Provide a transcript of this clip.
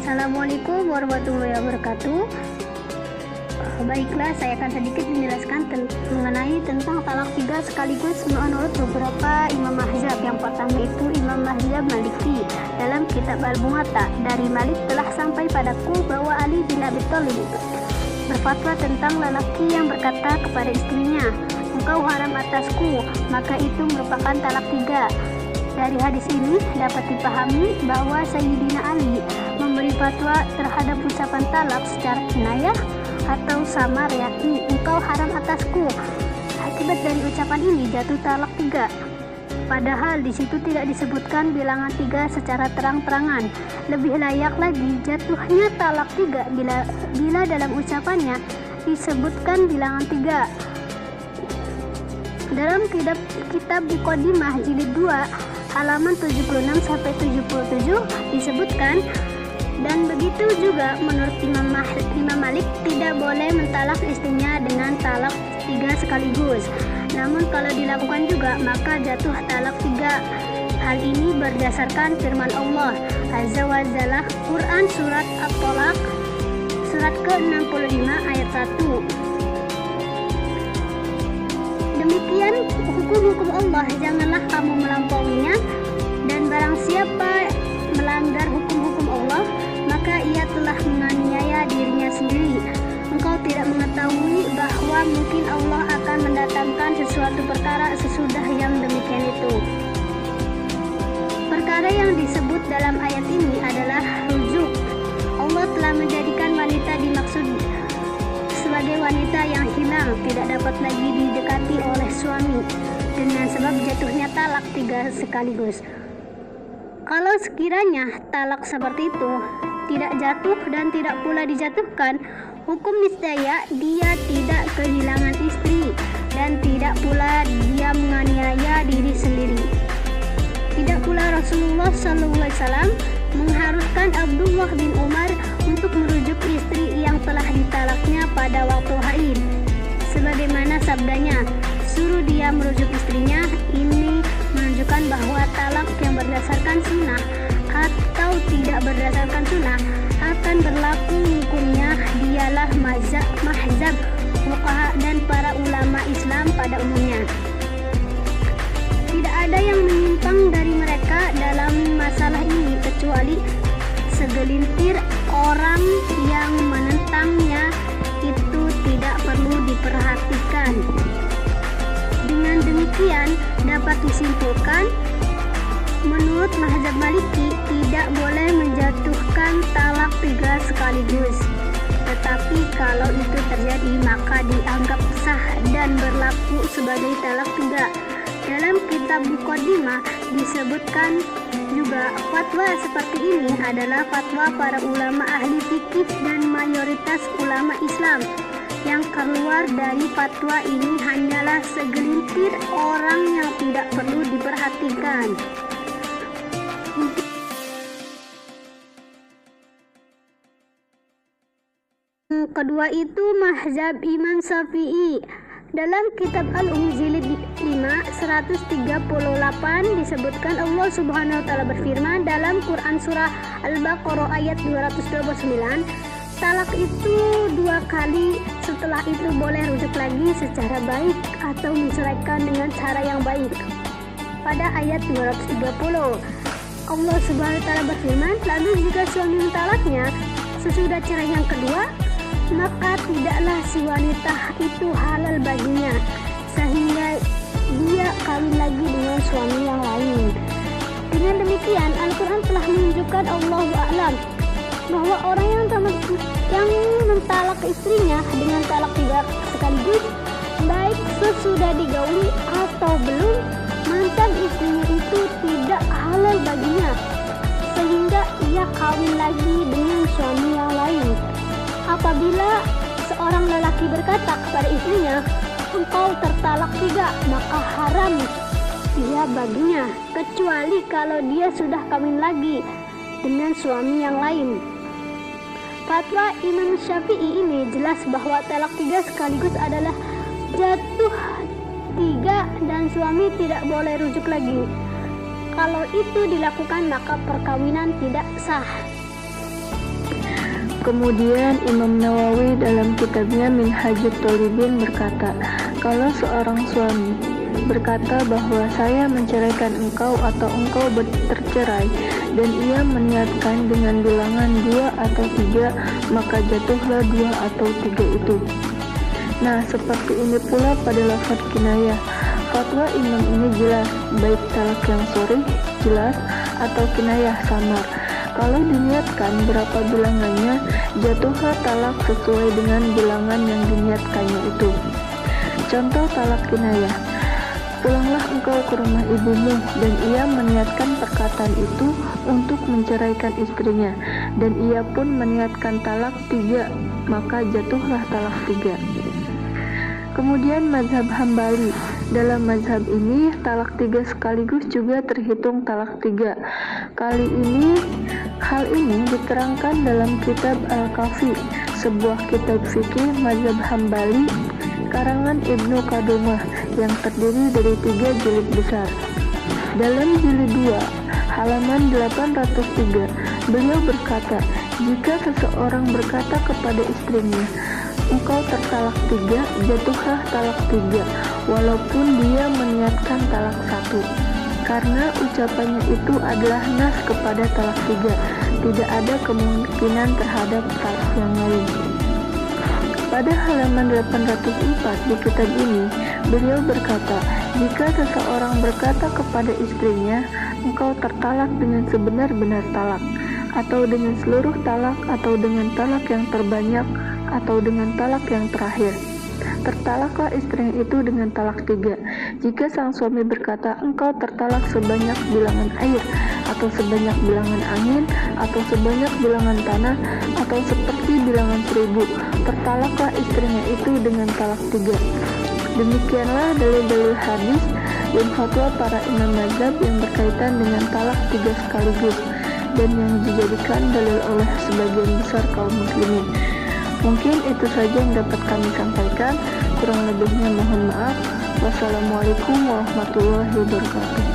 Assalamualaikum warahmatullahi wabarakatuh. Baiklah, saya akan sedikit menjelaskan mengenai tentang talak 3 sekaligus menurut beberapa imam mazhab. Yang pertama itu imam mazhab Maliki. Dalam kitab Al-Muwatta dari Malik telah sampai padaku bahwa Ali bin Abi Thalib berfatwa tentang lelaki yang berkata kepada istrinya, "Engkau haram atasku," maka itu merupakan talak 3. Dari hadis ini dapat dipahami bahwa Sayyidina Ali memberi fatwa terhadap ucapan talak secara kinayah atau samar, yakni "engkau haram atasku". Akibat dari ucapan ini jatuh talak 3. Padahal di situ tidak disebutkan bilangan 3 secara terang-terangan. Lebih layak lagi jatuhnya talak 3 bila dalam ucapannya disebutkan bilangan 3. Dalam kitab Muqaddimah jilid 2 halaman 76 sampai 77 disebutkan, dan begitu juga menurut Imam Malik tidak boleh mentalak istrinya dengan talak 3 sekaligus. Namun kalau dilakukan juga maka jatuh talak 3. Hal ini berdasarkan firman Allah Azza wa Jalla, Quran surat At-Thalaq surat ke-65 ayat 1. Demikian hukum-hukum Allah, janganlah kamu melampauinya, dan barang siapa melanggar hukum-hukum Allah maka ia telah menganiaya dirinya sendiri. Engkau tidak mengetahui bahwa mungkin Allah akan mendatangkan sesuatu perkara sesudah yang demikian itu. Perkara yang disebut dalam ayat ini adalah rujuk. Allah telah menjadikan wanita dimaksud sebagai wanita yang hilang, tidak dapat lagi didekati oleh suami, dengan sebab jatuhnya talak 3 sekaligus. Kalau sekiranya talak seperti itu tidak jatuh dan tidak pula dijatuhkan, hukum niscaya dia tidak kehilangan istri dan tidak pula dia menganiaya diri sendiri. Tidak pula Rasulullah SAW mengharuskan Abdullah bin Umar untuk merujuk istri yang telah ditalaknya pada waktu haid, sebagaimana sabdanya, "Suruh dia merujuk istrinya." Ini menunjukkan bahwa talak yang berdasarkan sunnah atau tidak berdasarkan sunnah akan berlaku hukumnya. Dialah mazhab fuqaha dan para ulama Islam pada umumnya. Tidak ada yang menyimpang dari mereka dalam masalah ini kecuali segelintir orang yang menentangnya. Itu tidak perlu diperhatikan. Dengan demikian dapat disimpulkan, menurut mazhab Maliki tidak boleh menjatuhkan talak 3 sekaligus. Tetapi kalau itu terjadi maka dianggap sah dan berlaku sebagai talak 3. Dalam kitab Muqaddimah disebutkan juga fatwa seperti ini adalah fatwa para ulama ahli fikih dan mayoritas ulama Islam. Yang keluar dari fatwa ini hanyalah segelintir orang yang tidak perlu diperhatikan. Kedua itu mazhab Imam Syafi'i. Dalam kitab Al-Jilid 5 138 disebutkan Allah Subhanahu wa taala berfirman dalam Quran surah Al-Baqarah ayat 229, talak itu 2 kali, setelah itu boleh rujuk lagi secara baik atau menceraikan dengan cara yang baik. Pada ayat 230 Allah Subhanahu wa taala berfirman, lalu jika suami mentalaknya sesudah cerai yang kedua, maka tidaklah si wanita itu halal baginya sehingga dia kawin lagi dengan suami yang lain. Dengan demikian Al-Quran telah menunjukkan Allahu a'lam bahwa orang yang mentalak istrinya dengan talak 3 sekaligus, baik sesudah digauli atau belum, mantan istrinya itu tidak halal baginya sehingga ia kawin lagi dengan suami yang lain. Apabila seorang lelaki berkata kepada istrinya, "Engkau tertalak 3", maka haram dia baginya, kecuali kalau dia sudah kawin lagi dengan suami yang lain. Fatwa Imam Syafi'i ini jelas bahwa talak 3 sekaligus adalah jatuh 3 dan suami tidak boleh rujuk lagi. Kalau itu dilakukan maka perkawinan tidak sah. Kemudian Imam Nawawi dalam kitabnya Minhajut Thalibin berkata, kalau seorang suami berkata bahwa saya menceraikan engkau atau engkau tercerai dan ia meniatkan dengan bilangan 2 atau 3, maka jatuhlah 2 atau 3 itu. Nah, seperti ini pula pada lafaz kinayah. Fatwa imam ini jelas, baik talak yang sharih jelas atau kinayah samar. Kalau diniatkan berapa bilangannya, jatuhlah talak sesuai dengan bilangan yang diniatkannya itu. Contoh talak kinayah, pulanglah engkau ke rumah ibumu, dan ia meniatkan perkataan itu untuk menceraikan istrinya, dan ia pun meniatkan talak 3, maka jatuhlah talak 3. Kemudian mazhab Hambali, dalam mazhab ini talak 3 sekaligus juga terhitung talak 3. Hal ini diterangkan dalam kitab Al-Kafi, sebuah kitab fikih mazhab Hambali karangan Ibnu Qudamah yang terdiri dari 3 jilid besar. Dalam jilid 2 halaman 803 beliau berkata, jika seseorang berkata kepada istrinya, engkau tertalak 3, jatuhlah talak 3, walaupun dia meniatkan talak 1, karena ucapannya itu adalah nas kepada talak 3, tidak ada kemungkinan terhadap talak yang lain. Pada halaman 804 di kitab ini, beliau berkata, jika seseorang berkata kepada istrinya, engkau tertalak dengan sebenar-benar talak, atau dengan seluruh talak, atau dengan talak yang terbanyak, atau dengan talak yang terakhir, tertalaklah istrinya itu dengan talak 3. Jika sang suami berkata, engkau tertalak sebanyak bilangan air, atau sebanyak bilangan angin, atau sebanyak bilangan tanah, atau seperti bilangan 1000, tertalaklah istrinya itu dengan talak 3. Demikianlah dalil-dalil hadis dan fatwa para imam mazhab yang berkaitan dengan talak 3 sekaligus, dan yang dijadikan dalil oleh sebagian besar kaum muslimin. Mungkin itu saja yang dapat kami sampaikan, kurang lebihnya mohon maaf. Wassalamualaikum warahmatullahi wabarakatuh.